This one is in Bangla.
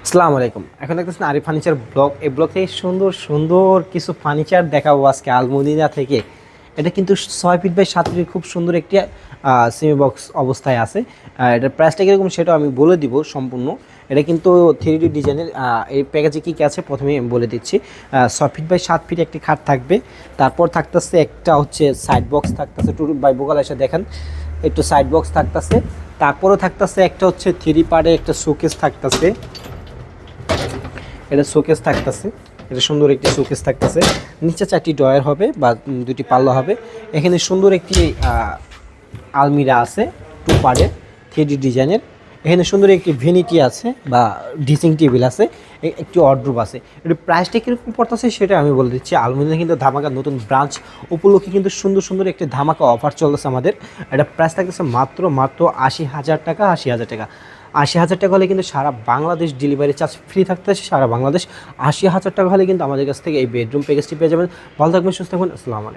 আসসালামু আলাইকুম। এখন দেখতেছেন আরিফ ফার্নিচার ব্লগ। এই ব্লগ থেকে সুন্দর সুন্দর কিছু ফার্নিচার দেখাবো আজকে আলমদিনা থেকে। এটা কিন্তু 6 ফিট বাই 7 ফিট খুব সুন্দর একটি সেমি বক্স অবস্থায় আছে। এটার প্রাইসটা কীরকম সেটাও আমি বলে দিব সম্পূর্ণ। এটা কিন্তু 3D ডিজাইনের। এই প্যাকেজে কী কী আছে প্রথমে আমি বলে দিচ্ছি। 6 ফিট বাই 7 ফিট একটি খাট থাকবে। তারপর থাকতেছে একটা হচ্ছে সাইড বক্স থাকতেছে, টু বাই বোকাল এসে দেখেন একটু সাইড বক্স থাকতেছে। তারপরেও থাকতেছে একটা হচ্ছে 3 পার্টের একটা শোকেস থাকতেছে। এটা শোকেস থাকতেছে, এটা সুন্দর একটি শোকেস থাকতেছে। নিচে 4টি ডয়ার হবে বা 2টি পাল্লা হবে। এখানে সুন্দর একটি আলমিরা আছে 2 পার্টের 3D ডিজাইনের। এখানে সুন্দর একটি ভ্যানিটি আছে বা ড্রেসিং টেবিল আছে, একটি ওয়ার্ডরোব আছে। এর প্রাইসটা কীরকম পড়তেছে সেটা আমি বলে দিচ্ছি। আলমিরা কিন্তু ধামাকা নতুন ব্রাঞ্চ উপলক্ষে কিন্তু সুন্দর সুন্দর একটি ধামাকা অফার চলতেছে আমাদের। এটা প্রাইস থাকতেছে মাত্র 80,000 টাকা। 80,000 টাকা, 80,000 টাকা হলে কিন্তু সারা বাংলাদেশ ডেলিভারি চার্জ ফ্রি থাকতেছে সারা বাংলাদেশ। 80,000 টাকা হলে কিন্তু আমাদের কাছ থেকে এই বেডরুম প্যাকেজটি পেয়ে যাবেন। ভালো থাকবেন, সুস্থ থাকবেন। আসসালামু আলাইকুম।